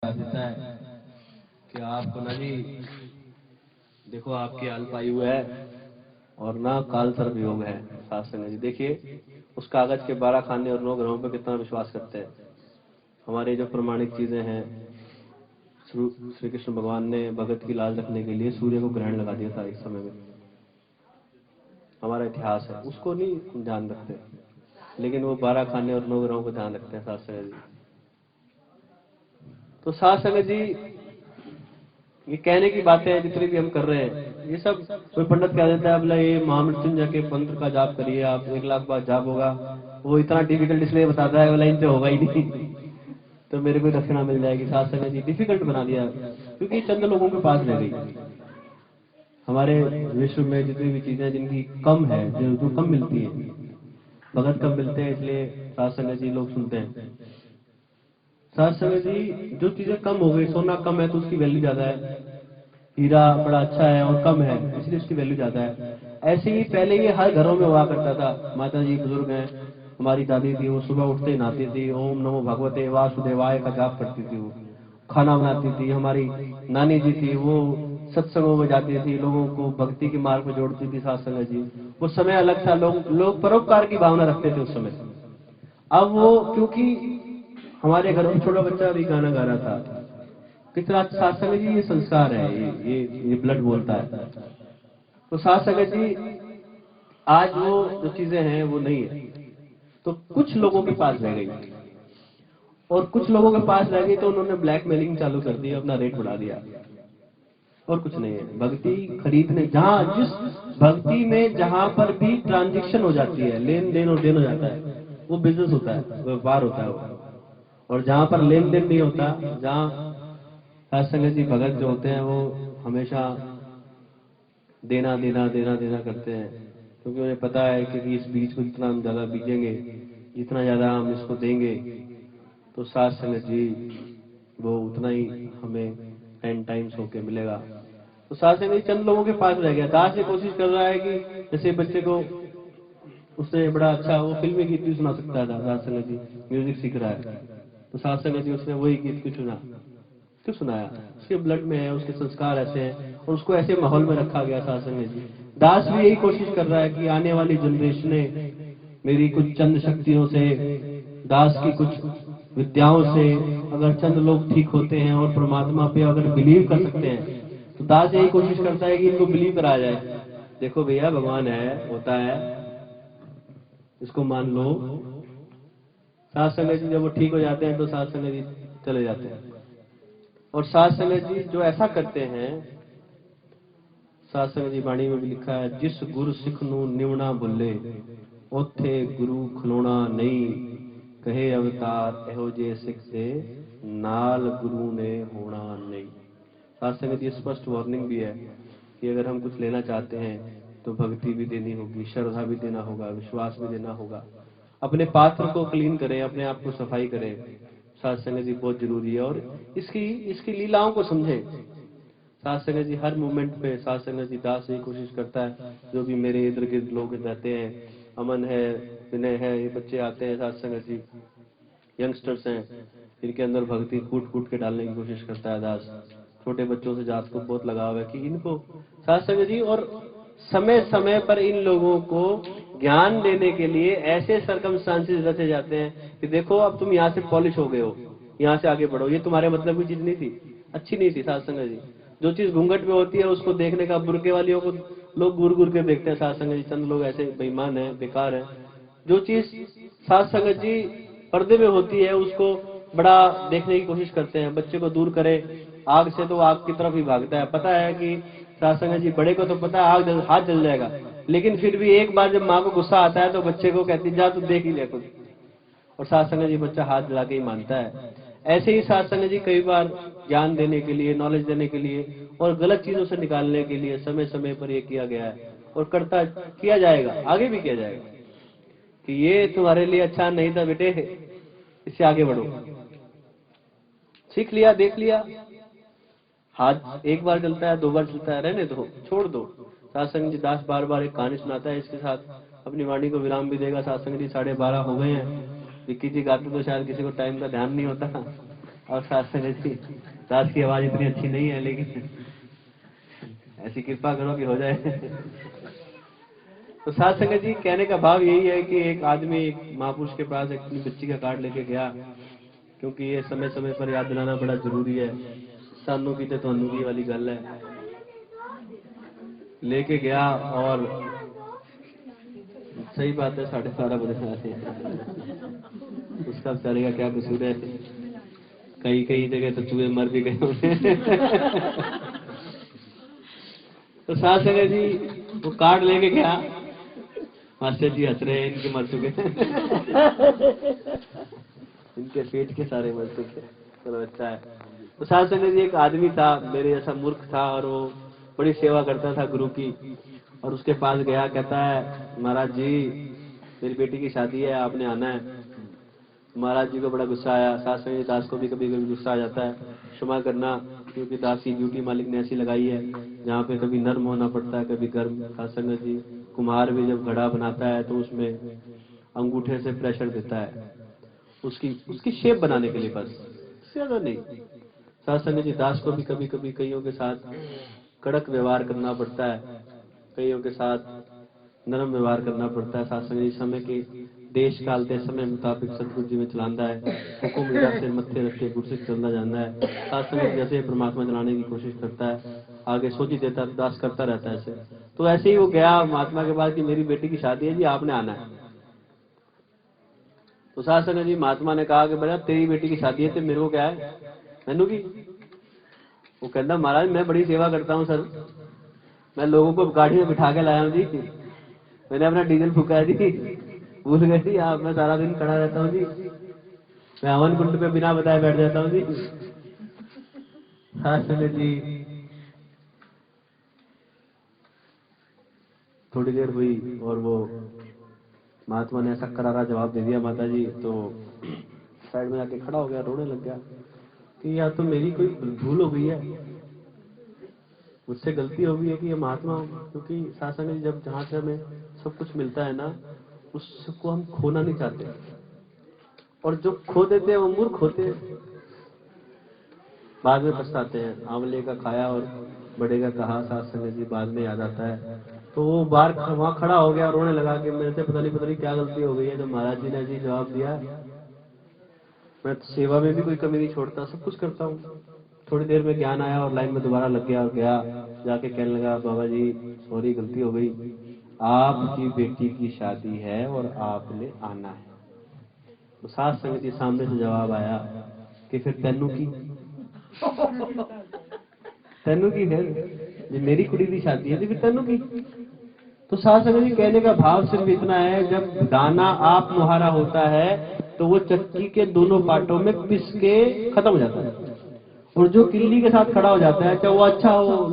देता है कि आपको ना जी, देखो आपकी अल्पायु है और ना काल सर्प योग है। शास्त्र ने जी देखिए उस कागज के 12 खाने और 9 ग्रहों पर कितना विश्वास करते हैं। हमारे जो प्रमाणिक चीजें हैं, श्री कृष्ण भगवान ने भगत की लाज रखने के लिए सूर्य को ग्रहण लगा दिया था एक समय में। हमारा इतिहास है, उसको नहीं हम ध्यान रखते, लेकिन वो 12 खाने और 9 ग्रहों को ध्यान रखते हैं शास्त्र जी। तो शास्त्र जी ये कहने की बातें हैं जितनी भी हम कर रहे हैं, ये सब कोई पंडित कह देता है बोला ये महामृत्युंजय के मंत्र का जाप करिए आप, 1 लाख बार जाप होगा। वो इतना डिफिकल्ट इसलिए बताता है बोला इनसे होगा ही नहीं तो मेरे को दक्षिणा मिल जाएगी। शास्त्र जी डिफिकल्ट बना दिया क्योंकि चंद लोगों के पास रह गई। हमारे विश्व में जितनी भी चीजें जिनकी कम है, जो कम मिलती है, भगत कम मिलते हैं, इसलिए शास्त्र जी लोग सुनते हैं। शास्त्र जी जो चीजें कम हो गई, सोना कम है तो उसकी वैल्यू ज्यादा है, हीरा बड़ा अच्छा है और कम है इसलिए उसकी वैल्यू ज्यादा है। ऐसे ही पहले ये हर घरों में हुआ करता था। माता जी बुजुर्ग हैं, हमारी दादी थी, वो सुबह उठते ही नहाती थी, ओम नमो भगवते वासुदेवाय का जाप करती थी, वो खाना बनाती थी। हमारी नानी जी थी, वो सत्संगों में जाती थी, लोगों को भक्ति के मार्ग में जोड़ती थी। सत्संग जी वो समय अलग था, लोग परोपकार की भावना रखते थे उस समय। अब वो क्योंकि हमारे घर में छोटा बच्चा भी गाना गा रहा था, कितना सत्संग जी ये संस्कार है, ये ब्लड बोलता है। तो सत्संग जी आज वो जो चीजें हैं वो नहीं है, तो कुछ लोगों के पास रह गई, और कुछ लोगों के पास रह गई तो उन्होंने ब्लैकमेलिंग चालू कर दी, अपना रेट बढ़ा दिया, और कुछ नहीं है। भक्ति खरीदने जहां जिस भक्ति में जहां पर भी ट्रांजेक्शन हो जाती है, लेन देन और देन हो जाता है, वो बिजनेस होता है, व्यापार होता है वो। और जहां पर लेन देन नहीं होता, जहां सत्संग जी भगत जो होते हैं वो हमेशा देना देना देना देना करते हैं, क्योंकि उन्हें पता है कि इस बीज को जितना हम ज्यादा बीजेंगे, जितना ज्यादा हम इसको देंगे, तो साथ संगत जी वो उतना ही हमें 10 टाइम्स होके मिलेगा। तो साथ संगत जी चंद लोगों के पास रह गया। दास ये कोशिश कर रहा है कि जैसे बच्चे को उसने बड़ा अच्छा वो फिल्मी गीत भी सुना सकता था, साथ संगत जी म्यूजिक सीख रहा है, तो साथ संगत जी उसने वही गीत क्यों सुनाया? उसके ब्लड में है, उसके संस्कार ऐसे हैं, और उसको ऐसे माहौल में रखा गया। सत्संग जी दास भी यही कोशिश कर रहा है कि आने वाली जनरेशनें मेरी कुछ चंद शक्तियों से, दास की कुछ विद्याओं से अगर चंद लोग ठीक होते हैं और परमात्मा पे अगर बिलीव कर सकते हैं, तो दास यही कोशिश करता है कि इनको बिलीव कराया जाए। देखो भैया भगवान है, होता है, इसको मान लो। साथ संगत जी जब वो ठीक हो जाते हैं तो साथ संगत जी चले जाते हैं। और साथ संगत जी जो ऐसा करते हैं, सत्संग जी बाणी में भी लिखा है, जिस गुरु सिख नू निवना भुल्ले ओथे गुरु खलोना नहीं, कहे अवतार एहो जे सिख दे नाल गुरु ने होना नहीं। सत्संग जी स्पष्ट वार्निंग भी है कि अगर हम कुछ लेना चाहते हैं तो भक्ति भी देनी होगी, श्रद्धा भी देना होगा, विश्वास भी देना होगा। अपने पात्र को क्लीन करें, अपने आप को सफाई करें, सत्संग जी बहुत जरूरी है। और इसकी इसकी लीलाओं को समझें। साथ संगत जी हर मूवमेंट पे साथ संगत जी दास यही कोशिश करता है, जो भी मेरे इर्द गिर्द लोग रहते हैं, अमन है, विनय है, ये बच्चे आते हैं, साथ संगत जी यंगस्टर्स हैं, इनके अंदर भक्ति कूट कूट के डालने की कोशिश करता है दास। छोटे बच्चों से दास को बहुत लगाव है कि इनको साथ संगत जी, और समय समय पर इन लोगों को ज्ञान देने के लिए ऐसे सरकमस्टांसेस रचे जाते हैं कि देखो अब तुम यहाँ से पॉलिश हो गए हो, यहाँ से आगे बढ़ो, ये तुम्हारे मतलब की चीज नहीं थी, अच्छी नहीं थी। साथ संगत जी जो चीज घूंघट में होती है उसको देखने का, बुरके वालियों को लोग घूर घूर के देखते हैं। साथ संगत जी चंद लोग ऐसे बेईमान हैं, बेकार हैं। जो चीज साथ संगत जी पर्दे में होती है उसको बड़ा देखने की कोशिश करते हैं। बच्चे को दूर करे आग से तो आग की तरफ ही भागता है, पता है कि साथ संगत जी बड़े को तो पता है हाथ जल जाएगा, लेकिन फिर भी एक बार जब माँ को गुस्सा आता है तो बच्चे को कहती जा तू देख ही ले खुद, और साथ संगत जी बच्चा हाथ जला के ही मानता है। ऐसे ही साथ संगत जी कई बार ज्ञान देने के लिए, नॉलेज देने के लिए और गलत चीजों से निकालने के लिए समय समय पर ये किया गया है, और किया जाएगा, आगे भी किया जाएगा कि ये तुम्हारे लिए अच्छा नहीं था बेटे, इससे आगे बढ़ो। सीख लिया, देख लिया, हाथ एक बार चलता है, 2 बार चलता है, रहने दो, छोड़ दो। सत्संग जी दास बार बार एक कहानी सुनाता है, इसके साथ अपनी वाणी को विराम भी देगा। सत्संग जी 12:30 हो गए हैं। विक्की जी गाते तो शायद किसी को टाइम का ध्यान नहीं होता, और साथ संगत जी दास की आवाज इतनी अच्छी नहीं है, लेकिन ऐसी कृपा करो कि हो जाए। तो साथ संगत जी कहने का भाव यही है कि एक आदमी एक महापुरुष के पास एक अपनी बच्ची का कार्ड लेके गया, क्योंकि ये समय समय पर याद दिलाना बड़ा जरूरी है। सानू की तो थानू की वाली गल है। लेके गया और सही बात है, 12:30 बजे आते हैं। उसका बेचारे का क्या कसूर है? कई कई जगह तो चूहे मर भी गए होंगे। तो साथ संगत जी वो कार्ड लेके गया, मास्टर जी हंस रहे हैं, इनके मर चुके। इनके पेट के सारे मर चुके। चलो अच्छा है। तो साथ संगत जी एक आदमी था मेरे जैसा मूर्ख था, और वो बड़ी सेवा करता था गुरु की। और उसके पास गया, कहता है महाराज जी मेरी बेटी की शादी है, आपने आना है। महाराज जी को बड़ा गुस्सा आया। साथ संगत जी दास को भी कभी कभी गुस्सा आ जाता है, क्षमा करना, क्योंकि दास की ड्यूटी मालिक ने ऐसी लगाई है जहाँ पे कभी नर्म होना पड़ता है, कभी गर्म। साथ संगत जी कुम्हार भी जब घड़ा बनाता है तो उसमें अंगूठे से प्रेशर देता है, उसकी उसकी शेप बनाने के लिए, बस ज्यादा नहीं। साथ संगत जी दास को भी कभी कभी कईयों के साथ कड़क व्यवहार करना पड़ता है, कईयों के साथ नरम व्यवहार करना पड़ता है। साथ संगत जी समय के देश काल दे समय मुताबिक सतगुरु जी में चलांदा है, हुकुम मीरा सिर मत्थे रख के गुरसिख चलना जानता है। साथ संगत जैसे परमात्मा चलाने की कोशिश करता है, आगे सोच ही देता, दास करता रहता है ऐसे। तो ऐसे ही वो गया महात्मा के पास कि मेरी बेटी की शादी है जी, आपने आना है। तो साथ संगत जी महात्मा ने कहा कि बेटा तेरी बेटी की शादी है तो मेरे को क्या है, मैनू की? वो कहता महाराज मैं बड़ी सेवा करता हूँ सर, मैं लोगों को गाड़ी में बिठा के लाया हूँ जी, मैंने अपना डीजल फूका है जी, भूल गए जी आप, मैं सारा दिन खड़ा रहता हूँ जी, मैं हवन कुंड पे बिना बताए बैठ जाता हूँ जी। साथ संगत जी थोड़ी देर हुई और वो महात्मा ने ऐसा करारा जवाब दे दिया माता जी, तो साइड में जाके खड़ा हो गया, रोने लग गया कि या तो मेरी कोई भूल हो गई है, मुझसे गलती हो गई है कि ये महात्मा हूं। क्योंकि साथ संगत जी जब जहां से हमें सब कुछ मिलता है ना, उसको हम खोना नहीं चाहते, और जो खो देते हैं वो मूर्ख होते हैं, बाद में पछताते हैं। आंवले का खाया और बड़े का कहा, साथ संगत जी बाद में याद आता है। तो वो बाहर वहां खड़ा हो गया, रोने लगा कि मेरे से पता नहीं क्या गलती हो गई है, जब महाराज जी ने जी जवाब दिया। मैं तो सेवा में भी कोई कमी नहीं छोड़ता, सब कुछ करता हूँ। थोड़ी देर में ज्ञान आया और लाइन में दोबारा लग गया, और गया जाके कहने लगा बाबा जी सॉरी गलती हो गई, आपकी बेटी की शादी है और आपने आना है। तो साथ संगत जी सामने से जवाब आया कि फिर तेनू की, तेनू की, फिर जो मेरी कुड़ी की शादी है तो फिर तेनू की। तो साथ संगत जी कहने का भाव सिर्फ इतना है, जब दाना आप मुहारा होता है तो वो चक्की के दोनों पार्टों में पिस के खत्म हो जाता है, और जो किल्ली के साथ खड़ा हो जाता है, चाहे वो अच्छा हो,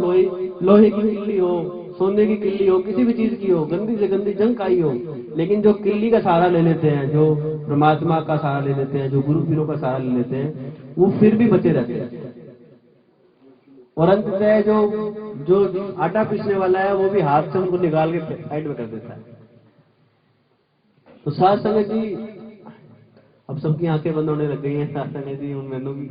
लोहे की किल्ली हो, सोने की किल्ली हो, किसी भी चीज की हो, गंदी से गंदी जंग आई हो, लेकिन जो किल्ली का सहारा ले लेते हैं, जो परमात्मा का सहारा ले लेते हैं, जो गुरु पीरों का सहारा ले लेते हैं, वो फिर भी बचे रहते हैं। और अंततः जो जो आटा पीसने वाला है वो भी हाथ से उनको निकाल के साइड में कर देता है। तो साथ संगत जी अब सबकी आंखें बंद होने लग गई हैं, साथ संगत जी उन मैनू की।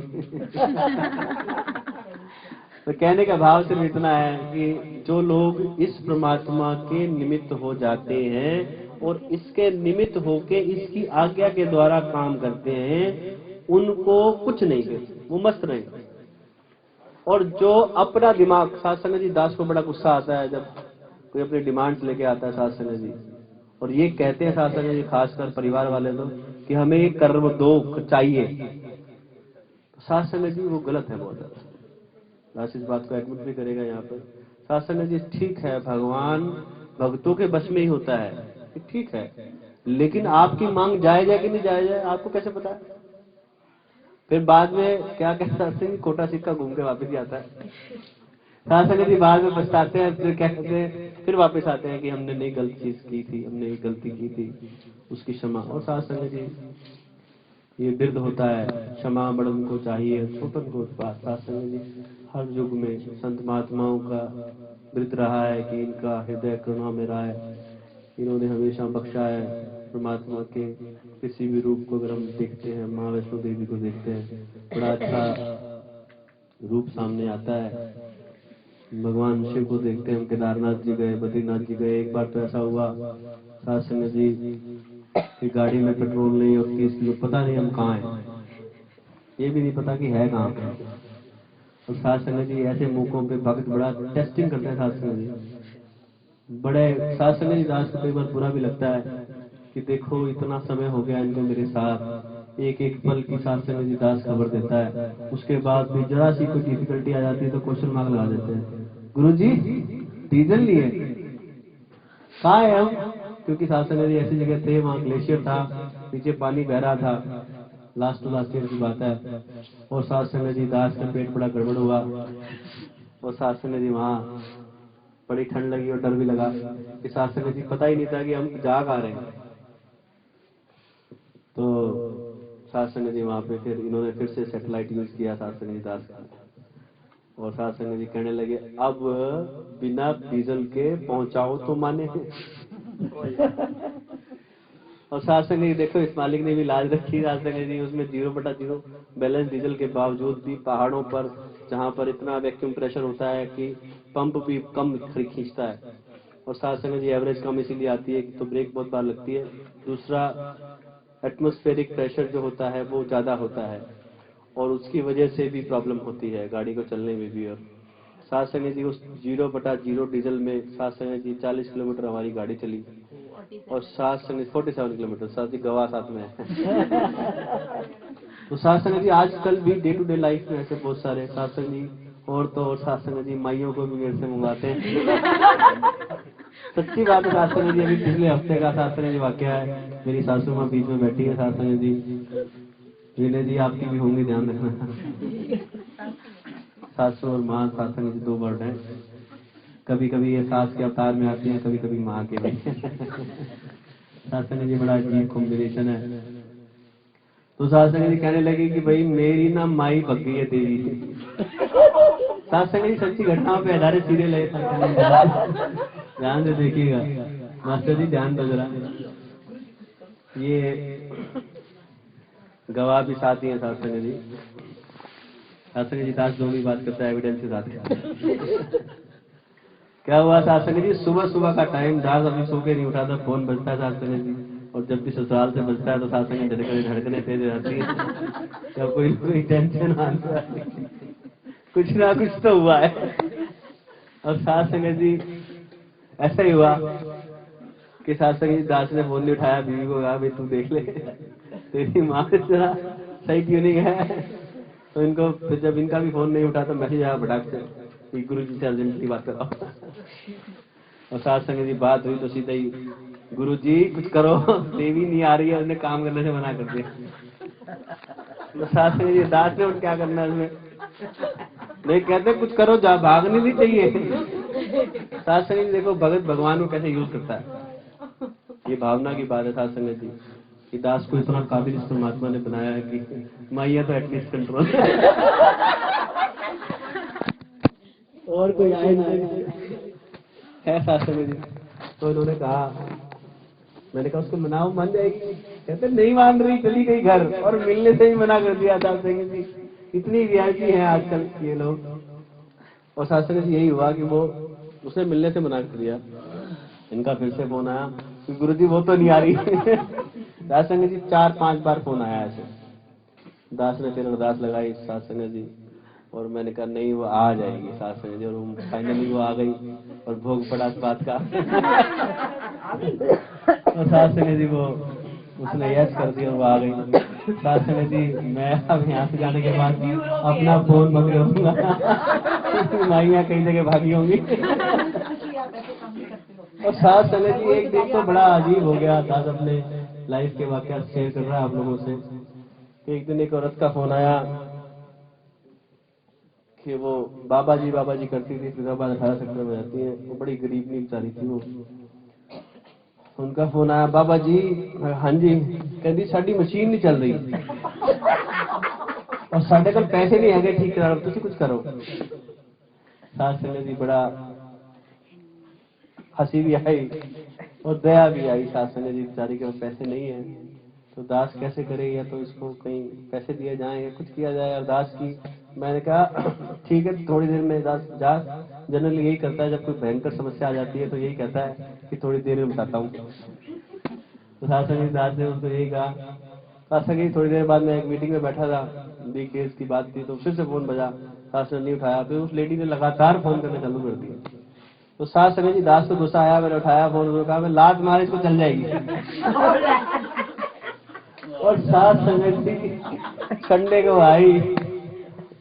तो कहने का भाव सिर्फ इतना है कि जो लोग इस परमात्मा के निमित्त हो जाते हैं और इसके निमित्त होके इसकी आज्ञा के द्वारा काम करते हैं, उनको कुछ नहीं कहते, वो मस्त रहेंगे। और जो अपना दिमाग, साथ संगत जी दास को बड़ा गुस्सा आता है जब कोई अपनी डिमांड्स लेके आता है साथ संगत जी, और ये कहते हैं साथ संगत जी खासकर परिवार वाले तो कि हमें ये कर दो चाहिए, तो साथ संगत जी वो गलत है बहुत ज्यादा। दास इस बात को एडमिट भी करेगा यहाँ पर। साथ संगत जी ठीक है, भगवान भक्तों के बस में ही होता है, ठीक है, लेकिन आपकी मांग जायज है कि नहीं जायज है आपको कैसे पता है? फिर बाद में क्या कहता है, खोटा सिक्का घूम के वापस ही आता है। साथ संगत जी बाद में पछताते हैं, फिर कहते हैं, फिर वापस आते हैं कि हमने नहीं गलत चीज की थी, हमने एक गलती की थी, उसकी क्षमा। और साथ संगत जी ये बिरध होता है, क्षमा बड़न को चाहिए छोटन को उत्पात। साथ संगत जी हर युग में संत महात्माओं का बिरध रहा है कि इनका हृदय करुणा में रहा है, इन्होंने हमेशा बख्शा है परमात्मा के किसी भी रूप को। अगर हम देखते हैं, माँ वैष्णो देवी को देखते हैं, बड़ा अच्छा रूप सामने आता है। भगवान शिव को देखते हैं, हम केदारनाथ जी गए, बद्रीनाथ जी गए। एक बार तो ऐसा हुआ साध संगत जी कि गाड़ी में पेट्रोल नहीं और 30 किलो, पता नहीं हम कहाँ हैं, ये भी नहीं पता कि है कहाँ पे। और साध संगत जी ऐसे मौकों पे भक्त बड़ा टेस्टिंग करते हैं। साध संगत जी बड़े, साध संगत जी दास को कई बार बुरा भी लगता है कि देखो इतना समय हो गया इनको मेरे साथ, एक एक पल की साध संगत जी दास खबर देता है, उसके बाद भी जरा सी कोई डिफिकल्टी आ जाती है तो क्वेश्चन मार्क लगा देते हैं, गुरु जी डीजल लिए कहाँ है हम। क्योंकि साध संगत जी ऐसी जगह थे, वहां ग्लेशियर था, नीचे पानी बह रहा था, लास्ट टू लास्ट ईयर की बात है। और साध संगत जी दास का पेट बड़ा गड़बड़ हुआ और साध संगत जी वहां, बड़ी ठंड लगी और डर भी लगा कि साध संगत जी पता ही नहीं था कि हम जा कहाँ रहे हैं। तो साध संगत जी वहां पे फिर इन्होंने फिर से सैटेलाइट यूज किया साध संगत जी दास का, और साध संगत जी कहने लगे अब बिना डीजल के पहुंचाओ तो माने। और साध संगत जी देखो, इस मालिक ने भी लाज रखी। साध संगत जी उसमें 0/0 बैलेंस डीजल के बावजूद भी पहाड़ों पर, जहां पर इतना वैक्यूम प्रेशर होता है कि पंप भी कम खींचता है, और साध संगत जी एवरेज कम इसीलिए आती है कि तो ब्रेक बहुत बार लगती है। दूसरा, एटमॉस्फेरिक प्रेशर जो होता है वो ज्यादा होता है और उसकी वजह से भी प्रॉब्लम होती है गाड़ी को चलने में भी। और साध संगत जी उस 0/0 डीजल में साध संगत जी 40 किलोमीटर हमारी गाड़ी चली, और साध संगत 47 किलोमीटर, साथ ही गवाह साथ में है। तो साध संगत जी आजकल भी डे टू डे लाइफ में ऐसे बहुत सारे साध संगत जी, और तो और साध संगत जी माइयों को भी मेरे से मंगवाते हैं। सच्ची बात है साध संगत जी, अभी पिछले हफ्ते का साध संगत जी वाकया है। मेरी सासू माँ बीच में बैठी है, साध संगत जी, विनय जी आपकी भी होंगी, ध्यान रखना। सासू और माँ साध संगत जी 2 वर्ड हैं, कभी कभी ये सास के अवतार में आती है, कभी कभी माँ के भी। साध संगत जी बड़ा अजीब कॉम्बिनेशन है। तो साध संगत जी कहने लगे कि भाई मेरी ना माई भग गई है देवी से। साध संगत जी सच्ची घटनाओं पे आधारित सीरियल है, ध्यान से देखिएगा। मास्टर जी ध्यान दो जरा, ये गवाह भी साथ ही है साध संगत जी। साध संगत जी दास जो भी बात करता है एविडेंस के साथ। क्या हुआ साध संगत जी, सुबह सुबह का टाइम, दास अभी सो के नहीं उठा था, फोन बजता है साध संगत जी, और जब भी ससुराल से बजता है तो साध संगत धड़कने तेज हो जाती है। क्या कोई टेंशन आंसर, कुछ ना कुछ तो हुआ है। और साध संगत जी ऐसा ही हुआ कि साध संगत जी दास ने फोन नहीं उठाया, बीवी को कहा भाई तू देख ले, तेरी माँ से जरा सही ट्यूनिंग है। तो इनको फिर जब इनका भी फोन नहीं उठा तो मैसेज आया फटाक से, गुरु जी से अर्जेंटली बात कराओ। और साध संगत जी बात हुई तो सीधा ही, गुरु जी कुछ करो, देवी नहीं आ रही है, उसने काम करने से मना कर दिया। तो साध संगत जी दास ने उठ क्या करना है उसमें, नहीं कहते कुछ करो, जा भागनी नहीं चाहिए। साध संगत जी देखो भगत भगवान को कैसे यूज करता है, ये भावना की बात है साध संगत जी कि दास को इतना काबिल इस परमात्मा ने बनाया है कि माइया तो एटलीस्ट कंट्रोल। और कोई आए ना आए है साध संगत जी। तो इन्होंने कहा, मैंने कहा उसको मनाओ, मान जाएगी। कहते नहीं मान रही, चली गई घर, और मिलने से ही मना कर दिया साध संगत जी। इतनी वीआईपी है आजकल ये लोग। और साध संगत जी यही हुआ कि वो उसने मिलने से मना कर दिया। इनका फिर से फोन आया कि गुरु जी वो तो नहीं आ रही। साध संगत जी 4-5 बार फोन आया ऐसे। दास ने फिर अरदास लगाई साध संगत जी, और मैंने कहा नहीं वो आ जाएगी साध संगत जी, और वो फाइनली वो आ गई और भोग पड़ा इस बात का। और साध संगत जी वो उसने यस कर दिया और वो आ गई। साध संगत जी मैं अब यहाँ से जाने के बाद अपना फोन बंद करूंगा। माइयाँ कई जगह भागी होंगी। और साध संगत जी एक दिन तो बड़ा अजीब हो गया, दास अपने लाइफ के वाकया शेयर कर रहा है आप लोगों से। एक दिन एक औरत का फोन आया कि वो बाबा जी करती थी, फिरोजाबाद 18 सेक्टर में रहती है, वो बड़ी गरीब नहीं बेचारी थी वो। उनका फोन आया, बाबा जी, हाँ जी, कहती साड़ी मशीन नहीं चल रही और साढ़े कल पैसे नहीं है ठीक करा, तुम कुछ करो। साध संगत जी बड़ा हंसी भी आई और दया भी आई सास संगत जी, बेचारी के पास पैसे नहीं है तो दास कैसे करे, या तो इसको कहीं पैसे दिए जाएं या कुछ किया जाए। और दास की मैंने कहा ठीक है, तो थोड़ी देर में दास जनरली यही करता है, जब कोई भयंकर समस्या आ जाती है तो यही कहता है कि थोड़ी देर में बताता हूँ। तो सास संगत दास ने उसको यही कहा। सास संगत जी थोड़ी देर बाद मैं एक मीटिंग में बैठा था, बी केस की बात थी, तो फिर से फोन बजा, सास ने नहीं उठाया, फिर उस लेडी ने लगातार फोन करना चालू कर दिया। तो सास संगत जी दास को गुस्सा आया, मैंने उठाया फोन, उसको कहा मैं लात मारे इसको चल जाएगी। और सास संगत जी संडे को आई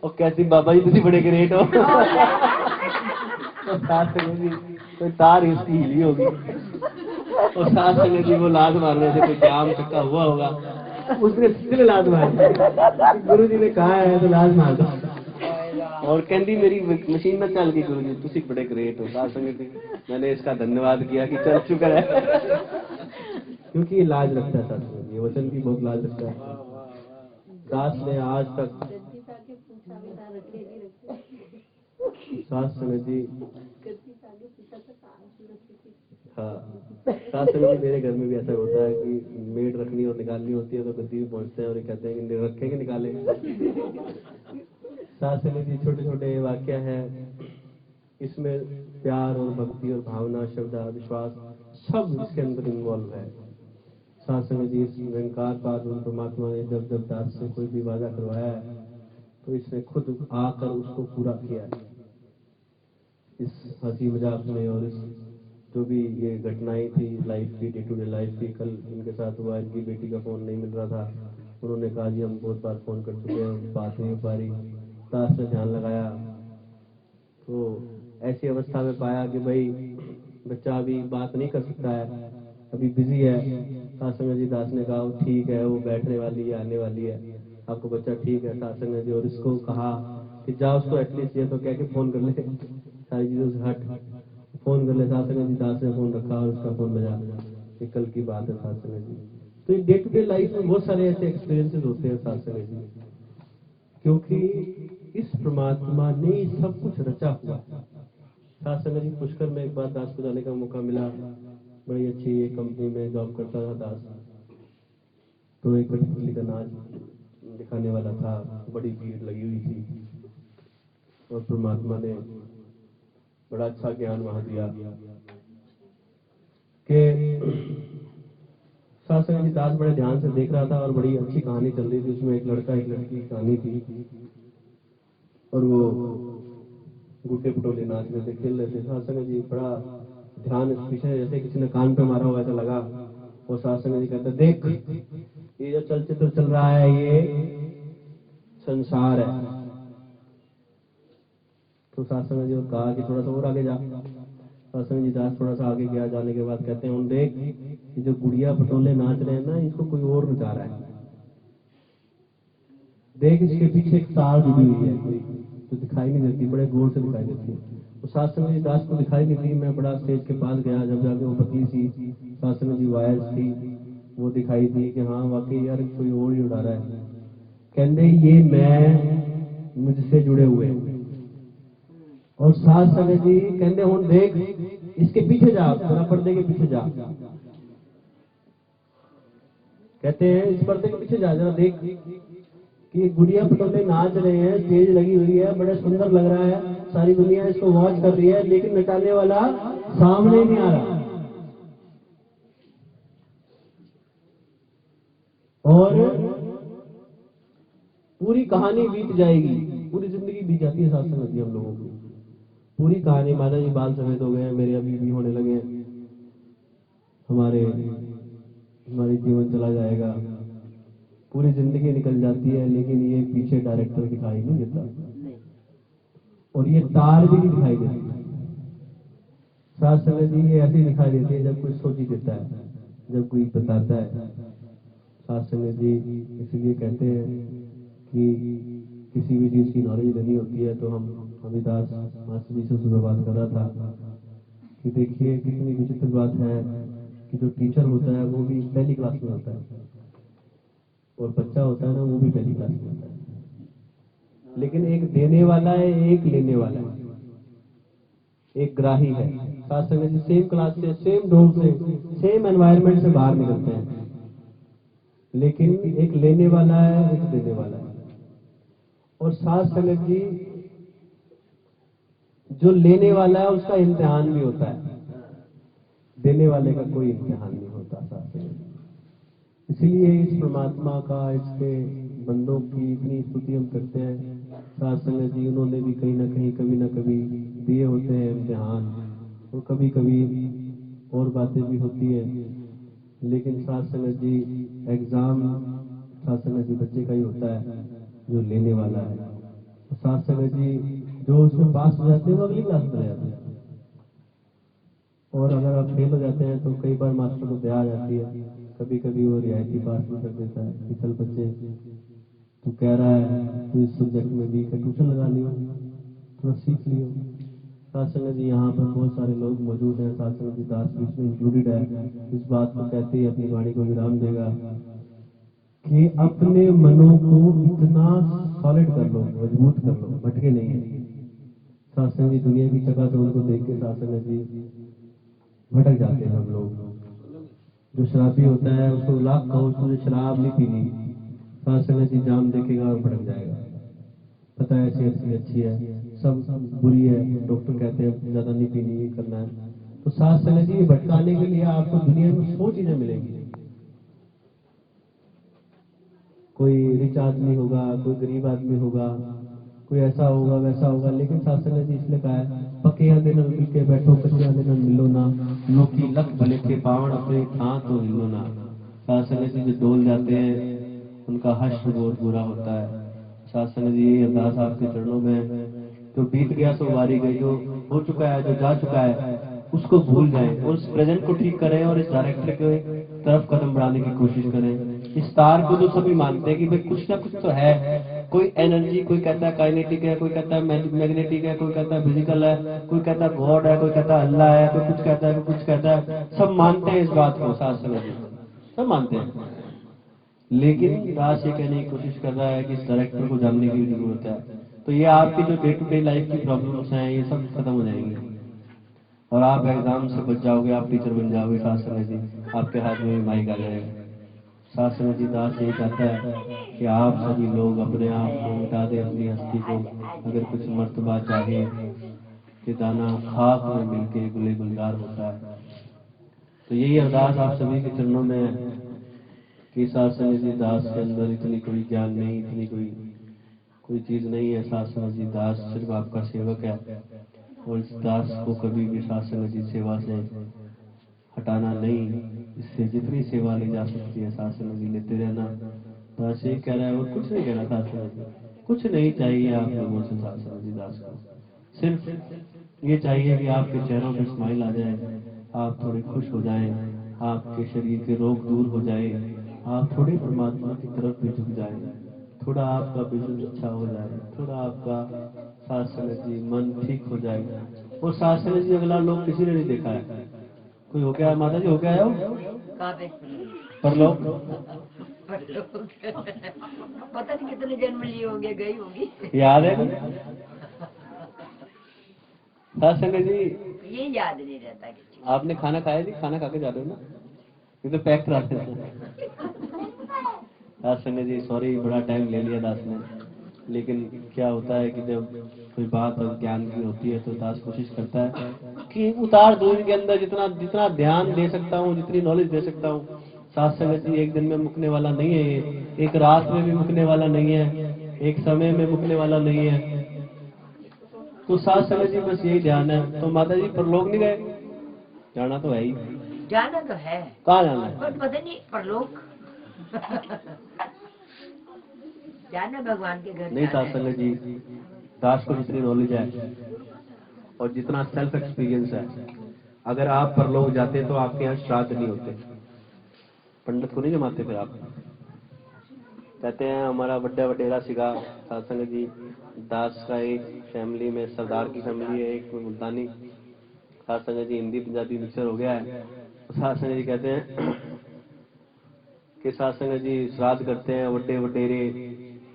और कैसी बाबा जी तुझी बड़े ग्रेट हो। तो सास संगत जी कोई तार ही उसकी हिली होगी और सास संगत जी वो लात मारने से कोई जाम चक्का हुआ होगा, उसने सिले लात मारी। गुरु जी ने कहा है तो लात मार दो। और कहती मेरी मशीन ना चल गई, गुरु जी तुसी बड़े ग्रेट हो। सास संगत जी मैंने इसका धन्यवाद किया कि चल शुक्र है। क्योंकि ये लाज रखता है सास संगत जी, वचन की बहुत लाज रखता है। दास ने आज तक सास संगत जी, हाँ सास संगत जी मेरे घर में भी ऐसा होता है कि मेड रखनी और निकालनी होती है तो गद्दी भी पहुंचते हैं और ये कहते हैं कि रखें कि निकालें। सास संगत जी छोटे छोटे वाक्य है, इसमें प्यार और भक्ति और भावना, श्रद्धा, विश्वास सब इसके अंदर इन्वॉल्व है। सास संगत जी इस निरंकार परमात्मा ने जब जब दास से कोई भी वादा करवाया है तो इसने खुद आकर उसको पूरा किया है। इस हंसी मजाक में और इस जो भी ये घटनाएं थी लाइफ की, डे टू डे लाइफ की, कल इनके साथ हुआ, इनकी बेटी का फोन नहीं मिल रहा था, उन्होंने कहा जी हम बहुत बार फोन कर चुके हैं, बात नहीं हो पा रही। दास ने ध्यान लगाया तो ऐसी अवस्था में पाया कि भाई बच्चा अभी बात नहीं कर सकता है, अभी बिजी है। सास संगत जी दास ने कहा ठीक है, वो बैठने वाली है, आने वाली है, आपको बच्चा ठीक है। सास संगत जी और इसको कहा कि जा उसको एटलीस्ट ये तो कह के फोन कर ले, सारी चीजों से हट फोन कर ले। सास संगत जी दास ने फोन रखा और उसका फोन बजा। ये कल की बात है सास संगत जी। तो डे टू डे लाइफ में बहुत सारे ऐसे एक्सपीरियंसेस होते हैं सास संगत जी, क्योंकि इस परमात्मा ने सब कुछ रचा हुआ है। सास संगत जी पुष्कर में एक बार दास को जाने का मौका मिला, बड़ी अच्छी एक कंपनी में जॉब करता था दास, तो एक कठपुतली का नाच दिखाने वाला था, बड़ी भीड़ लगी हुई थी और परमात्मा ने बड़ा अच्छा ज्ञान वहां दिया कि सास संगत जी दास बड़े ध्यान से देख रहा था और बड़ी अच्छी कहानी चल रही थी, उसमें एक लड़का एक लड़की की कहानी थी और वो गुड्डे पटोले नाच रहे थे, खेल रहे थे। सास संगत जी बड़ा ध्यान इस पीछे जैसे किसी ने कान पे मारा हुआ ऐसा लगा। और सास संगत जी कहते देख ये जो चलचित्र चल रहा है ये संसार है। तो सास संगत जी ने कहा कि थोड़ा सा और आगे जा। सास संगत जी दास थोड़ा सा आगे गया, जाने के बाद कहते हैं देख ये जो गुड़िया पटोले नाच रहे हैं ना, इसको कोई और नचा रहा है, देख इसके पीछे एक तार जुड़ी हुई है कोई, तो दिखाई नहीं देती, बड़े गौर से दिखाई देती है। तो सास संगत जी दास को दिखाई नहीं दी। मैं बड़ा स्टेज के पास गया, जब जाके वो पतली सी सास संगत जी वायर्स थी वो दिखाई दी कि हाँ वाकई यार कोई और ही उड़ा रहा है। कहते ये मैं मुझसे जुड़े हुए। और सास संगत जी कहते हूं देख इसके पीछे जा, जरा पर्दे के पीछे जा। कहते हैं इस पर्दे के पीछे जा, जरा देख कि गुड़िया पटोले नाच रहे हैं, स्टेज लगी हुई है, बड़ा सुंदर लग रहा है, सारी दुनिया इसको वॉच कर रही है, लेकिन नचाने वाला सामने नहीं आ रहा। और पूरी कहानी बीत जाएगी, पूरी जिंदगी बीत जाती है सास संगत जी हम लोगों की। पूरी कहानी माता जी बाल सफेद हो गए हैं, मेरे अभी भी होने लगे हैं, हमारी जीवन चला जाएगा, पूरी जिंदगी निकल जाती है, लेकिन ये पीछे डायरेक्टर दिखाई नहीं देता और ये तार भी नहीं दिखाई देती। सास संगत जी ये ऐसी दिखाई देती है जब कोई सोची देता है, जब कोई बताता है। सास संगत जी इसलिए कहते हैं कि किसी भी चीज की नॉलेज लेनी होती है तो हम अमिताभ मास्टर जी से सुबह बात कर रहा था कि देखिए कितनी विचित्र बात है कि जो टीचर होता है वो भी पहली क्लास में होता है और बच्चा होता है ना वो भी पहली क्लास में होता है, लेकिन एक देने वाला है एक लेने वाला है। एक ग्राही है। साथ संगत जी सेम क्लास से, सेम डोर से, सेम एनवायरनमेंट से बाहर निकलते हैं, लेकिन एक लेने वाला है, एक देने वाला है। और साथ संगत जी जो लेने वाला है उसका इम्तिहान भी होता है, देने वाले का कोई इम्तिहान नहीं होता साथ संगत जी। इसलिए इस परमात्मा का, इसके बंदों की इतनी स्तुति हम करते हैं। साथ संगत जी उन्होंने भी कहीं ना कहीं, कभी ना कभी दिए होते हैं इम्तिहान, और कभी कभी और बातें भी होती है, लेकिन साथ संगत जी एग्जाम साथ संगत जी बच्चे का ही होता है जो लेने वाला है। तो साथ संगत जी जो उसमें पास हो जाते हैं वो अगली क्लास में चले जाते हैं, और अगर आप फेल हो जाते हैं तो कई बार मास्टर को दया आ जाती है, कभी कभी वो रियायती पास भी कर देता है कि चल बच्चे, तू कह रहा है तू इस सब्जेक्ट में वीक है, ट्यूशन लगा लियो, थोड़ा सीख लियो। साथ संगत जी यहाँ पर बहुत सारे लोग मौजूद हैं, साथ संगत जी दास भी इसमें इंक्लूडेड है। इस बात को कहते ही अपनी वाणी को विराम देगा कि अपने मनों को इतना सॉलिड कर लो, मजबूत कर लो, भटके नहीं है। साथ संगत जी दुनिया की चकाचौंध को देख के साथ संगत जी भटक जाते हैं हम लोग। जो शराबी होता है उसको लाख कहो तुझे शराब नहीं पीनी, साथ संगत जी जाम देखेगा और भटक जाएगा। पता है सेहत के लिए अच्छी है, सब बुरी है, डॉक्टर कहते हैं ज्यादा नहीं पीनी, ये करना है। तो साथ संगत जी भटकाने के लिए आपको दुनिया में 100 चीजें मिलेंगी। कोई रिच आदमी होगा, कोई गरीब आदमी होगा, कोई ऐसा होगा वैसा होगा, लेकिन साथ संगत जी इसलिए कहा है पक्के आंधे नल मिल के बैठो, कच्चे आंधे नल मिलो ना, लोकी लख भले के पावण अपने था तो हिलो ना। साथ संगत जी जो डोल जाते हैं उनका हश्र बहुत बुरा होता है। साथ संगत जी यही अरदास आपके चरणों में है, जो बीत गया सो वारी गई, जो हो चुका है, जो जा चुका है उसको भूल जाएं, और इस प्रेजेंट को ठीक करें, और इस डायरेक्टर के तरफ कदम बढ़ाने की कोशिश करें। इस तार को जो सभी मानते हैं कि भाई कुछ ना कुछ तो है, कोई एनर्जी, कोई कहता है काइनेटिक है, कोई कहता है मैग्नेटिक है, कोई कहता है फिजिकल है, कोई कहता है गॉड है, कोई कहता है अल्लाह है, कोई कुछ कहता है, कोई कुछ कहता है। सब मानते हैं इस बात को, साथ संगत जी सब मानते हैं, लेकिन दास ये कहने की कोशिश कर रहा है कि इस डायरेक्टर को जानने की जरूरत है। तो ये आपकी जो डे टू डे लाइफ की प्रॉब्लम्स हैं ये सब खत्म हो जाएंगी, और आप एग्जाम से बच जाओगे, आप टीचर बन जाओगे। साथ संगत जी आपके हाथ में भी माइक आ जाएगा। साथ संगत जी दास यही चाहता है कि आप सभी लोग अपने आप को मिटा दें, अपनी हस्ती को। अगर कुछ मर्तबा चाहे कि दाना खाक में मिलके गुले गुलजार होता है। तो यही अरदास आप सभी के चरणों में है कि साथ संगत जी दास के अंदर इतनी कोई ज्ञान नहीं, इतनी कोई चीज नहीं है। साथ संगत जी दास सिर्फ आपका सेवक है, और इस दास को कभी भी साथ संगत जी सेवा से हटाना नहीं। इससे जितनी सेवा ली जा सकती है साथ संगत जी लेते रहना। दास यही कह रहा है और कुछ नहीं कहना। साथ संगत जी कुछ नहीं चाहिए आप लोगों से, साथ संगत जी दास को सिर्फ ये चाहिए कि आपके चेहरों पे स्माइल आ जाए, आप थोड़े खुश हो जाएं, आपके शरीर के रोग दूर हो जाए, आप थोड़े परमात्मा की तरफ भी झुक जाएं, थोड़ा आपका बिजनेस अच्छा हो जाए, थोड़ा आपका साथ संगत जी मन ठीक हो जाए। और साथ संगत जी अगला लोग किसी ने नहीं देखा है। कोई हो गया माता जी, हो गया है वो कहाँ पे परलोक पता नहीं कितने जन्म लिए होंगे, गई होगी। याद है कोई? साथ संगत जी ये याद नहीं रहता किसी को। आपने खाना खाया जी? खाना खा के जा रहे हो ना? ये तो पैक करा देना। दास संगत जी सॉरी, बड़ा टाइम ले लिया दास ने, लेकिन क्या होता है कि जब कोई बात और ज्ञान की होती है तो दास कोशिश करता है कि उतार दूं इनके अंदर, जितना जितना ध्यान दे सकता हूँ, जितनी नॉलेज दे सकता हूँ। साथ संगत जी एक दिन में मुकने वाला नहीं है ये, एक रात में भी मुकने वाला नहीं है, एक समय में मुकने वाला नहीं है। तो साथ संगत जी बस यही ध्यान है। तो माता जी परलोक नहीं गए? जाना तो है ही। जाना तो है, कहाँ जाना है? पर पता नहीं परलोक। जाना भगवान के घर नहीं जाना साथ है। संगत जी, दास को जितनी नॉलेज है और जितना सेल्फ एक्सपीरियंस है, अगर आप परलोक जाते तो आपके यहाँ श्राद्ध नहीं होते, पंडित को नहीं जमाते। फिर आप कहते हैं हमारा बड्डा वडेरा सिगा साथ संगत जी, दास का एक फैमिली में सरदार की फैमिली है, एक मुल्तानी। साथ संगत जी हिंदी पंजाबी मिक्सर हो गया है। तो साथ संगत जी कहते हैं कि साथ संगत जी श्राद्ध करते हैं, वड्डे वडेरे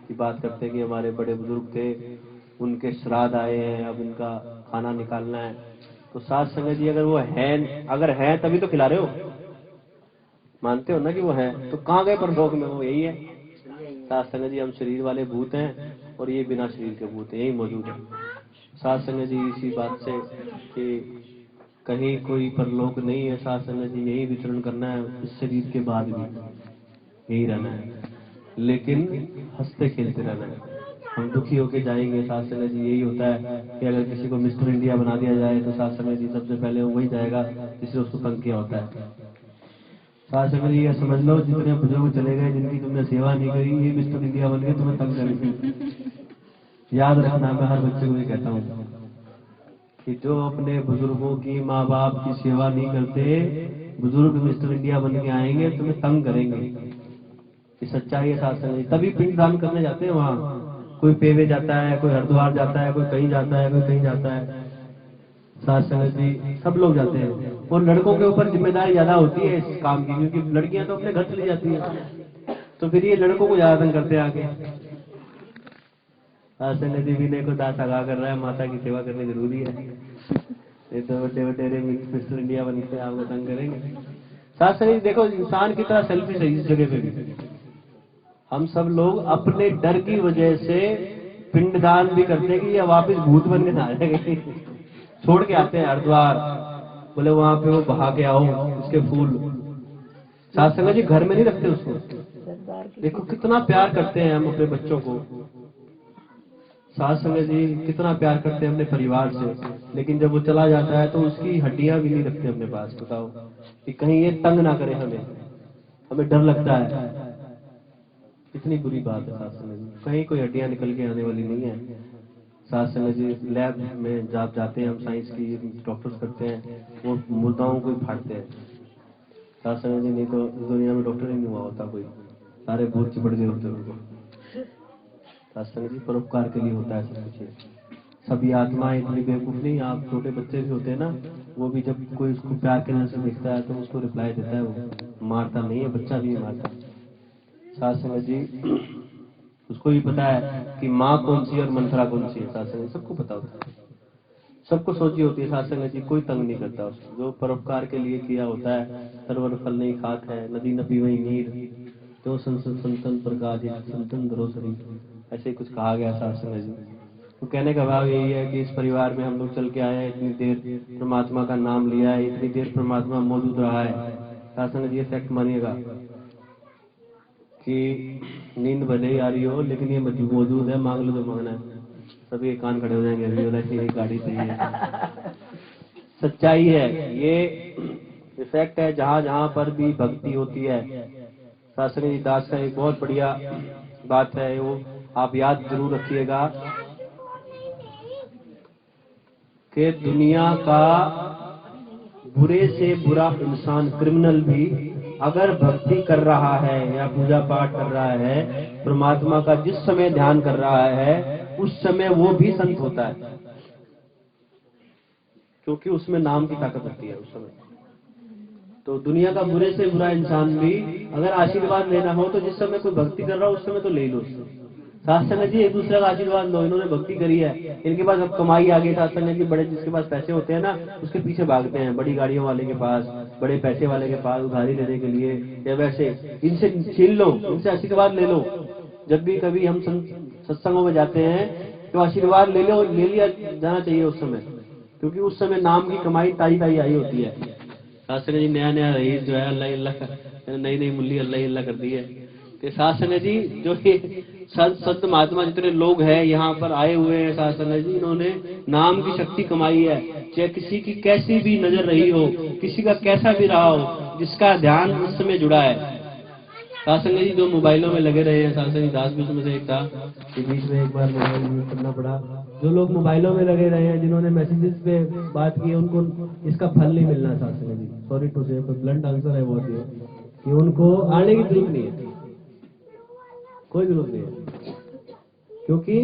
की बात करते हैं कि हमारे बड़े बुजुर्ग थे, उनके श्राद्ध आए हैं, अब उनका खाना निकालना है। तो साध संगत जी अगर वो है, अगर है तभी तो खिला रहे हो, मानते हो ना कि वो है, तो कहाँ गए परलोक में? वो यही है। साध संगत जी हम शरीर वाले भूत हैं और ये बिना शरीर के भूत हैं, यही मौजूद है। साध संगत जी इसी बात से कि कहीं कोई परलोक नहीं है, साध संगत जी यही विचरण करना है, इस शरीर के बाद भी यही रहना है, लेकिन हंसते खेलते रहना है। हम दुखी होके जाएंगे, साध संगत जी यही होता है कि अगर किसी को मिस्टर इंडिया बना दिया जाए तो साध संगत जी सबसे पहले वो वही जाएगा जिसने उसको तंग किया होता है। साध संगत जी ये समझ लो, जितने बुजुर्ग चले गए जिनकी तुमने सेवा नहीं करी, ये मिस्टर इंडिया बन के तुम्हें तंग करेंगे। याद रखना, मैं हर बच्चे को ये कहता हूँ कि जो अपने बुजुर्गों की, माँ बाप की सेवा नहीं करते, बुजुर्ग मिस्टर इंडिया बन के आएंगे, तुम्हें तंग करेंगे। ये सच्चाई है साथ संगत जी। तभी पिंडदान करने जाते हैं वहाँ, कोई पेवे जाता है, कोई हरिद्वार जाता है, कोई कहीं जाता है, कोई कहीं जाता है। साथ संगत जी सब लोग जाते हैं, और लड़कों के ऊपर जिम्मेदारी ज्यादा होती है इस काम की, क्योंकि लड़कियां तो अपने घर चली जाती हैं, तो फिर ये लड़कों को ज्यादा तंग करते हैं आगे। साथ संगत जी विनय को दास आगाह कर रहा है, माता की सेवा करनी जरूरी है, नहीं तो बड़े बटेरे मिस्टर इंडिया बन के आपको तंग करेंगे। साथ संगत जी देखो, इंसान कितना सेल्फिश है इस जगह पे भी। हम सब लोग अपने डर की वजह से पिंडदान भी करते हैं कि ये वापस भूत बन के ना आ जाएंगे। छोड़ के आते हैं हरिद्वार, बोले वहां पे वो बहा के आओ इसके फूल। साथ संगत जी घर में नहीं रखते उसको। देखो कितना प्यार करते हैं हम अपने बच्चों को, साथ संगत जी कितना प्यार करते हैं अपने परिवार से, लेकिन जब वो चला जाता है तो उसकी हड्डियां भी नहीं रखते अपने पास। बताओ कि कहीं ये तंग ना करे हमें, हमें डर लगता है। कितनी बुरी बात है साथ संगत जी, कहीं कोई हड्डियां निकल के आने वाली नहीं है। साथ संगत जी लैब में जब जाते हैं हम, साइंस की डॉक्टर्स करते हैं, वो मुर्दाओं को ही फाड़ते हैं। साथ संगत जी नहीं तो दुनिया में डॉक्टर ही नहीं हुआ होता कोई, सारे भूत चिपट गए होते उनको। साथ संगत जी परोपकार के लिए होता है सब कुछ। सभी आत्माएं इतनी बेवकूफ नहीं, आप छोटे बच्चे भी होते हैं ना, वो भी जब कोई उसको प्यार के नजर से दिखता है तो उसको रिप्लाई देता है, वो मारता नहीं है, बच्चा भी नहीं मारता। साथ संगत जी उसको भी पता है कि माँ कौन सी है और मंथरा कौन सी है। साथ संगत सबको पता होता है, सबको सोची होती है। साथ संगत जी कोई तंग नहीं करता उसको, जो परोपकार के लिए किया होता है। सरवर फल नहीं खाक है, नदी न पीवई नीर, तो संतन प्रकाश संतन धरोसरी, ऐसे कुछ कहा गया साथ संगत जी। तो कहने का भाव यही है कि इस परिवार में हम लोग चल के आए हैं, इतनी देर परमात्मा का नाम लिया है, इतनी देर परमात्मा मौजूद रहा है। साथ संगत जी फैक्ट मानिएगा कि नींद भले ही आ रही हो, लेकिन ये मौजूद है, मांग लो जो मांगना है। सभी कान खड़े हो जाएंगे अभी, बोला कि ये गाड़ी चाहिए। सच्चाई है, ये इफेक्ट है जहां जहां पर भी भक्ति होती है। शास्त्री जी दास का एक बहुत बढ़िया बात है, वो आप याद जरूर रखिएगा कि दुनिया का बुरे से बुरा इंसान, क्रिमिनल भी अगर भक्ति कर रहा है या पूजा पाठ कर रहा है, परमात्मा का जिस समय ध्यान कर रहा है, उस समय वो भी संत होता है, क्योंकि उसमें नाम की ताकत होती है उस समय। तो दुनिया का बुरे से बुरा इंसान भी अगर आशीर्वाद लेना हो तो जिस समय कोई भक्ति कर रहा हो उस समय तो ले लो। साथ संगत जी एक दूसरे का आशीर्वाद लो, इन्होंने भक्ति करी है, इनके पास अब कमाई आ गई। साथ संगत जी बड़े जिसके पास पैसे होते हैं ना, उसके पीछे भागते हैं, बड़ी गाड़ियों वाले के पास, बड़े पैसे वाले के पास उधारी लेने के लिए, या वैसे इनसे छीन लो, इनसे आशीर्वाद ले लो। जब भी कभी हम सत्संगों में जाते हैं तो आशीर्वाद ले लो, ले लिया जाना चाहिए उस समय, क्योंकि उस समय नाम की कमाई ताई ताई आई होती है। साथ संगत जी नया नया रईस जो है अल्लाह अल्लाह, नई नई मुल्ली अल्लाह अल्लाह कर दी है। तो साथ संगत जी जो ये संत महात्मा जितने लोग हैं यहाँ पर आए हुए हैं, साथ संगत जी इन्होंने नाम की शक्ति कमाई है। चाहे किसी की कैसी भी नजर रही हो, किसी का कैसा भी रहा हो, जिसका ध्यान उस समय जुड़ा है। साथ संगत जी जो मोबाइलों में लगे रहे हैं, साथ संगत दास भी उसमें से एक था कि बीच में एक बार मोबाइल यूज करना पड़ा। जो लोग मोबाइलों में लगे रहे हैं, जिन्होंने मैसेजेस पे बात की, उनको इसका फल नहीं मिलना। साथ संगत जी सॉरी टू से, ब्लंट आंसर है बहुत ये कि उनको आने की जरूरत नहीं है, कोई जरूरत नहीं है, क्योंकि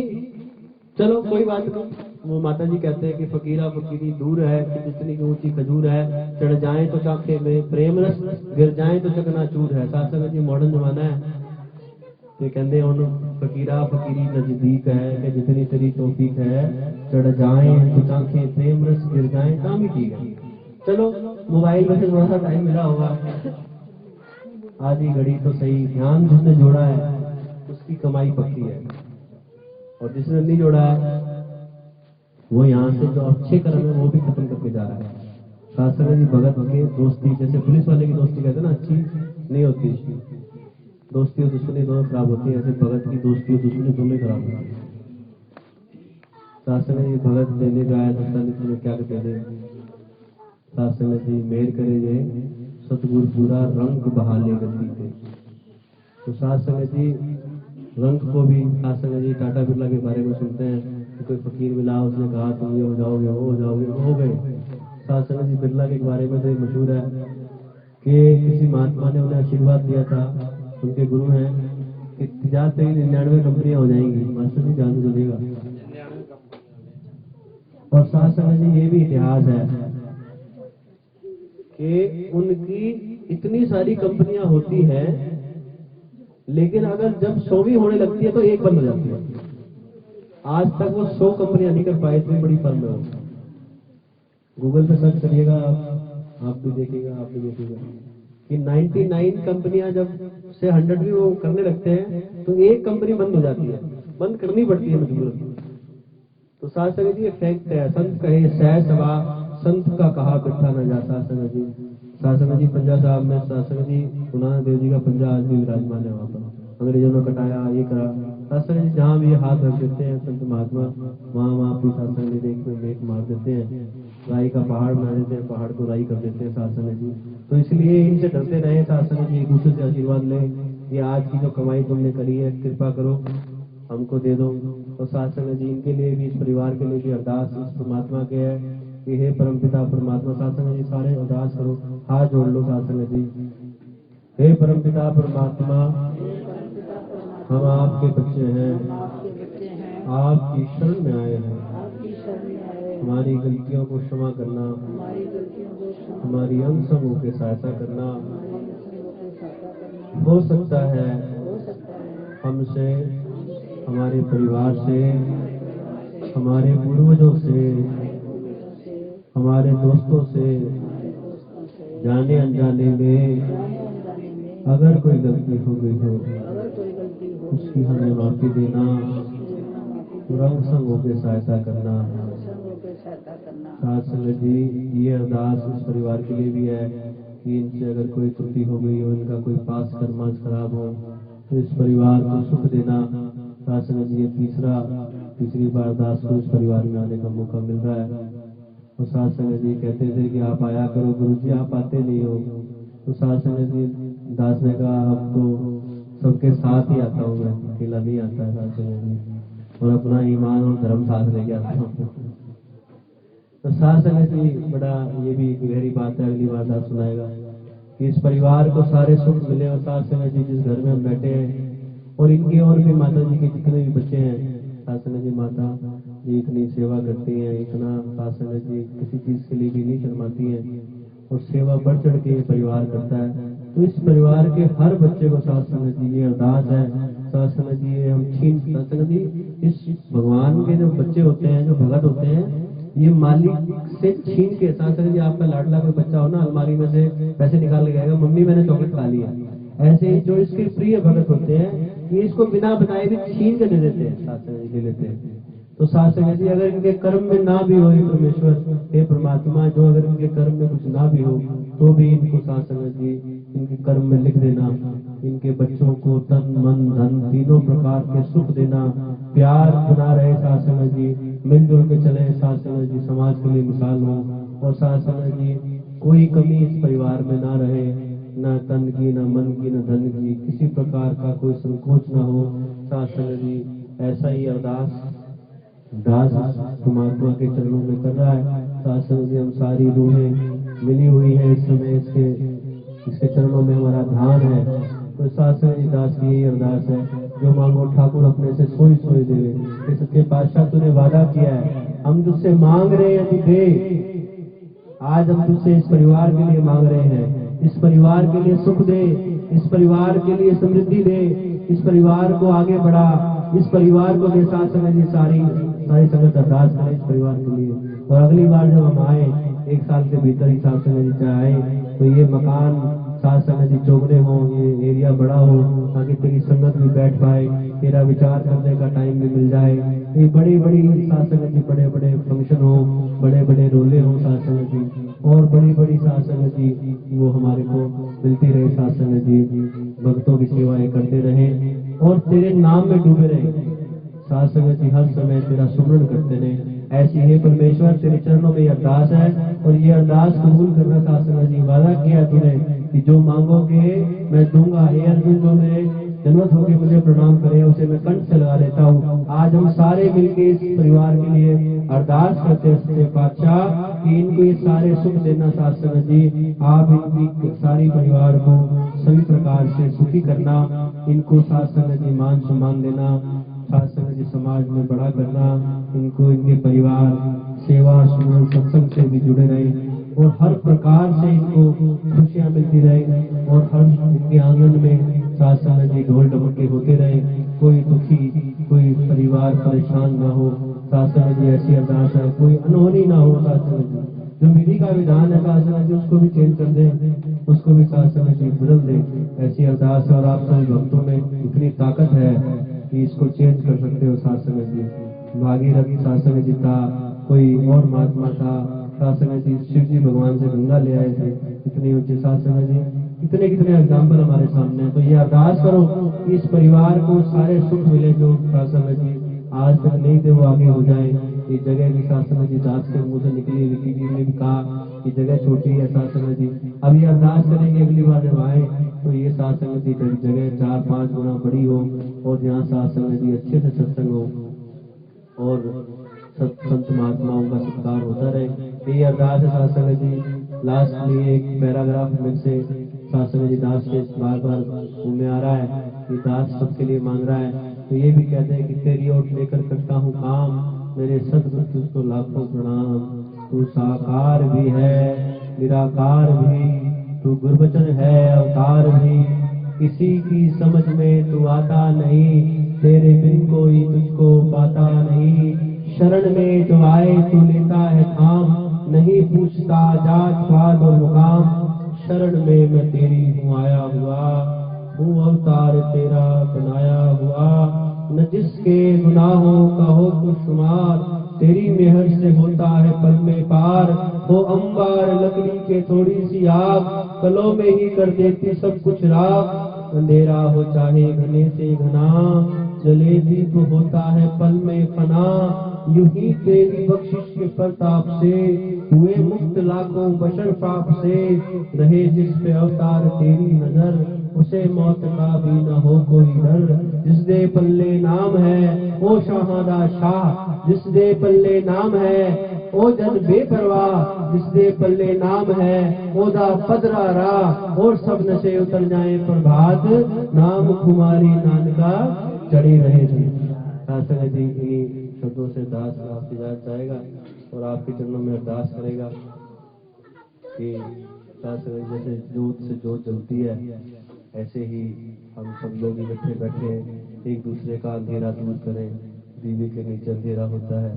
चलो कोई बात नहीं। वो माता जी कहते हैं कि फकीरा फकीरी दूर है कि जितनी की ऊंची खजूर है, चढ़ जाए तो चाके में प्रेम रस, गिर जाए तो चकनाचूर है। साथ संगत जी मॉडर्न जमाना है, तो कहते हैं फकीरा फकीरी नजदीक है कि जितनी तेरी तौफीक है, चढ़ जाएं कुछ आंखें प्रेम रस गिर जाएं, काम ही ठीक है। चलो मोबाइल में से थोड़ा सा टाइम मिला होगा, आधी घड़ी तो सही, ध्यान जिसने जोड़ा है उसकी कमाई पक्की है, और जिसने नहीं जोड़ा है वो यहाँ से जो अच्छे कर्म है वो भी खत्म करके जा रहा है। शास्त्र जी भगत के दोस्ती, जैसे पुलिस वाले की दोस्ती कहते हैं ना, अच्छी नहीं होती, दोस्ती और दुश्मनी दोनों खराब होती है, ऐसे भगत की दोस्ती और दुश्मनी दोनों खराब होती है। शास्त्र जी भगत देने का आया तो तुम्हें क्या कहते दे, शास्त्र जी मेहर करे जे सतगुरु पूरा रंग बहाले गति पे। तो शास्त्र जी रंग को भी, शास्त्र जी टाटा बिरला के बारे में सुनते हैं कि कोई फकीर मिला, उसने कहा तुम ये हो जाओगे वो हो जाओगे, हो गए। शास्त्र जी बिरला के बारे में तो एक मशहूर है कि किसी महात्मा ने उन्हें आशीर्वाद दिया था, उनके गुरु हैं, कि 50 से 99 कंपनियां हो जाएंगी, मास्टर जी जान चलेगा। और शास्त्र जी ये भी इतिहास है कि उनकी इतनी सारी कंपनियां होती है, लेकिन अगर जब 100वीं होने लगती है तो एक बंद हो जाती है। आज तक वो 100 कंपनियां नहीं कर पाए, इतनी बड़ी फर्म है वो। गूगल पे सर्च करिएगा आप भी देखिएगा, आप भी देखिएगा कि 99 कंपनियां जब से 100 भी वो करने लगते हैं तो एक कंपनी बंद हो जाती है, बंद करनी पड़ती है मजबूरन। तो शास्त्र जी ये फैक्ट है, संत कहे सह सवा संत का कहा बिठा न जा। शास्त्र जी पंजा साहब में शास्त्र जी गुरु नानक देव जी का पंजा आज भी विराजमान है वहाँ पर, अंग्रेजों ने कटाया ये करा, शास्त्र जी जहाँ भी हाथ रख देते हैं संत महात्मा, वहाँ भी शास्त्र जी देख में मेघ मार देते हैं, राई का पहाड़ बना देते हैं, पहाड़ को राई कर देते हैं शास्त्र जी। तो इसलिए इनसे डरते रहे शास्त्र जी, एक दूसरे से आशीर्वाद लें कि आज की जो कमाई तुमने करी है कृपा करो हमको दे दो। और शास्त्र जी इनके लिए भी, इस परिवार के लिए भी अरदास इस परमात्मा के है कि हे परमपिता परमात्मा, शास्त्र जी सारे अरदास करो, हाथ जोड़ लो शास्त्र जी। हे परमपिता परमात्मा, हम आपके बच्चे हैं, आपकी शरण में आए हैं, हमारी गलतियों को क्षमा करना, हमारी अंग संगों की सहायता करना। हो सकता है हमसे, हमारे परिवार से, हमारे पूर्वजों से, हमारे दोस्तों से जाने अनजाने में अगर कोई गलती हो गई हो, उसकी हमें माफी देना, रंग संगों की सहायता करना। साथ संगत जी ये अरदास इस परिवार के लिए भी है कि इनसे अगर कोई त्रुटि हो गई हो, इनका कोई पास कर्म खराब हो, तो इस परिवार को सुख देना। साथ संगत जी ये तीसरी बार दास को इस परिवार में आने का मौका मिल रहा है। और साथ संगत जी कहते थे कि आप आया करो गुरु जी, आप आते नहीं हो। तो साथ संगत जी दास ने कहा अब तो सबके साथ ही आता हूँ, मैं अकेला नहीं आता है साथ संगत जी, और अपना ईमान और धर्म साथ लेके आता हूँ। तो साथ संगत जी बड़ा ये भी गहरी बात है, अगली बात आप सुनाएगा कि इस परिवार को सारे सुख मिले। और साथ संगत जी जिस घर में हम बैठे हैं और इनके और भी माता जी के जितने भी बच्चे हैं, साथ संगत जी माता जी इतनी सेवा करती हैं, इतना साथ संगत जी किसी चीज के लिए भी नहीं शर्माती हैं और सेवा बढ़ चढ़ के परिवार करता है। तो इस परिवार के हर बच्चे को साथ संगत जी ये अरदास है, साथ संगत जी ये हम साथ संगत जी इस भगवान के जो बच्चे होते हैं, जो भगत होते हैं, ये मालिक से छीन के, साथ संगत जी आपका लाडला कोई बच्चा हो ना, अलमारी में से पैसे निकाल के गएगा, मम्मी मैंने चॉकलेट खा लिया, ऐसे ही जो इसके प्रिय भगत होते हैं ये इसको बिना बताए भी छीन के दे देते हैं, साथ संगत जी ले लेते हैं। तो साथ संगत जी अगर इनके कर्म में ना भी हो, परमेश्वर हे परमात्मा, जो अगर इनके कर्म में कुछ ना भी हो तो भी इनको साथ संगत जी इनके कर्म में लिख देना, इनके बच्चों को तन मन धन तीनों प्रकार के सुख देना, प्यार बना रहे साथ संगत जी, मिलजुल के चले साथ संगत जी, समाज के लिए मिसाल हो। और साथ संगत जी कोई कमी इस परिवार में ना रहे, ना तन की, ना मन की, ना धन की, किसी प्रकार का कोई संकोच ना हो। साथ संगत जी ऐसा ही अरदास दास परमात्मा के चरणों में कर रहा है। साथ संगत जी हम सारी रूहें मिली हुई है इस समय, इसके चरणों में हमारा ध्यान है। तो साथ संगत जी दास की यही अरदास है, जो मांगो ठाकुर अपने से सोई सोई देवे। सच्चे पातशाह तूने वादा किया है, हम तुझसे मांग रहे हैं तू दे। आज हम तुझसे इस परिवार के लिए मांग रहे हैं, इस परिवार के लिए सुख दे, इस परिवार के लिए समृद्धि दे, इस परिवार को आगे बढ़ा, इस परिवार को मेरे साथ संगत जी सारी संगत अरदास करें इस परिवार के लिए। और अगली बार जब हम आए 1 साल के भीतर ही साथ संगत जी चाहे तो ये मकान साथ संगत जी चौगने हो, ये एरिया बड़ा हो ताकि तेरी संगत भी बैठ पाए, तेरा विचार करने का टाइम भी मिल जाए। ये बड़ी बड़ी साथ संगत जी बड़े बड़े फंक्शन हो, बड़े बड़े रोले हो साथ संगत जी, और बड़ी बड़ी साथ संगत जी वो हमारे को मिलती रहे साथ संगत जी, भक्तों की सेवाएं करते रहे और तेरे नाम में डूबे रहे साथ संगत जी, हर समय तेरा सुमरण करते रहे। ऐसी है परमेश्वर तेरे चरणों में अरदास है और ये अरदास कबूल करना साथ संगत जी, वादा किया तूने कि जो मांगोगे मैं दूंगा। हे अर्जुन, जो मेरे जन्मत होकर मुझे प्रणाम करे उसे मैं कंठ से लगा लेता हूँ। आज हम सारे मिलकर इस परिवार के लिए अरदास करते हैं सच्चे पातशाह कि इनको ये सारे सुख देना साथ संगत जी, आप इनकी सारी परिवार को सभी प्रकार से सुखी करना, इनको साथ संगत जी मान सम्मान देना, साथ संगत जी समाज में बड़ा करना, इनको इनके परिवार सेवा सुमन सत्संग से भी जुड़े रहे और हर प्रकार से इनको खुशियां मिलती रहे और हर इनके आंगन में साथ संगत जी ढोल ढमके होते रहे, कोई दुखी कोई परिवार परेशान ना हो साथ संगत जी। ऐसी अरदास है कोई अनहोनी ना हो साथ संगत जी, जो विधि का विधान है साथ संगत जी उसको भी चेंज कर दे, उसको भी साथ संगत जी बदल दे। ऐसी अरदास है और आप सभी भक्तों में इतनी ताकत है कि इसको चेंज कर सकते हो साथ संगत जी। भागीरथ साथ संगत जी था, कोई और महात्मा था साथ संगत जी, शिव जी भगवान से गंगा ले आए थे, इतनी ऊंचे साथ संगत जी, कितने कितने एग्जाम्पल हमारे सामने है। तो ये अरदास करो कि इस परिवार को सारे सुख मिले जो साथ संगत जी आज तक नहीं थे वो आगे हो जाए। ये जगह भी साथ संगत जी दास के मुंह से निकली, विकी जी ने भी कहा कि जगह छोटी है साथ संगत जी, अब ये अरदास करेंगे अगली बार जब आए तो ये साथ संगत जी जगह 4-5 गुना बड़ी हो और यहाँ साथ संगत जी अच्छे से सत्संग हो और संत महात्माओं का सत्कार होता रहे। ये अरदास है साथ संगत जी। लास्ट में एक पैराग्राफ मेरे से साथ संगत जी दास के बार बार मुंह में आ रहा है कि दास सबके लिए मांग रहा है, तो ये भी कहते हैं कि तेरी ओर लेकर करता हूँ काम, मेरे सतगुरु तुझको लाखों प्रणाम। तू साकार भी है निराकार भी, तू गुरबचन है अवतार भी, किसी की समझ में तू आता नहीं, तेरे बिन कोई तुझको पाता नहीं। शरण में जो आए तू लेता है थाम, नहीं पूछता जात पात और मुकाम। शरण में मैं तेरी हूँ आया हुआ, हूँ अवतार तेरा बनाया हुआ। न जिसके गुनाहों का हो कुछ शुमार, तेरी मेहर से होता है पल में पार। हो अंबार लकड़ी के थोड़ी सी आग, कलों में ही कर देती सब कुछ राख। अंधेरा हो चाहे घने से घना, जले दीप होता है पल में फना। यूं ही तेरी बख्शिश के प्रताप से, हुए मुक्त लाखों बशर पाप से। रहे जिस पे अवतार तेरी नजर, उसे मौत का भी न हो कोई डर। जिस दे पल्ले नाम है ओ शाहदा शाह, जिस दे पल्ले नाम है ओ जन बेपरवाह। जिस दे पल्ले नाम है ओदा पदरा राह, और सब नशे उतर जाए प्रभात, नाम कुमारी नानका चढ़ी रहे थे। संगत जी इन्हीं शब्दों से दास आपकी जात जाएगा और आपके चरणों में अरदास करेगा कि जैसे जोत से जोत जलती है ऐसे ही हम सब लोग इकट्ठे बैठे एक दूसरे का अंधेरा दूर करें। दीवे के नीचे अंधेरा होता है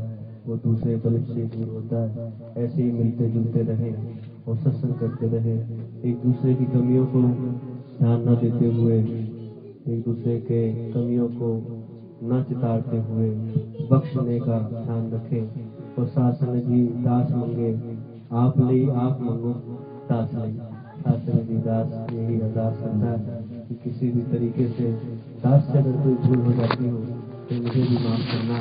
वो दूसरे बल्ब से दूर होता है। ऐसे ही मिलते जुलते रहें और सत्संग करते रहें, एक दूसरे की कमियों को ध्यान न देते हुए, एक दूसरे के कमियों को न चितारते हुए बख्शने का ध्यान रखें। और साथ संगत जी दास मंगे आप ले आप मंगो दास ले। साथ संगत जी दास यही अरदास करता है कि किसी भी तरीके से दास से अगर कोई भूल हो जाती हो तो मुझे भी माफ करना,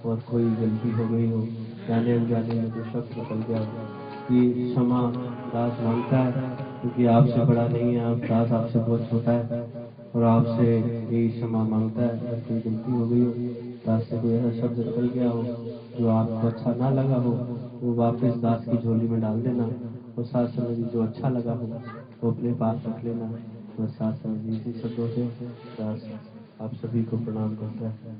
और कोई गलती हो गई हो जाने अनजाने में जो शब्द निकल गया हो कि क्षमा दास मांगता है, क्योंकि आपसे बड़ा नहीं है, आप दास आपसे बहुत छोटा है और आपसे यही क्षमा मांगता है। अगर कोई गलती हो गई हो, दास से कोई ऐसा शब्द निकल गया हो जो आपको अच्छा ना लगा हो, वो वापस दास की झोली में डाल देना, और साथ संगत जी जो अच्छा लगा हो वो अपने पास रख लेना। बस साथ संगत जी इसी शब्दों से दास आप सभी को प्रणाम करता है।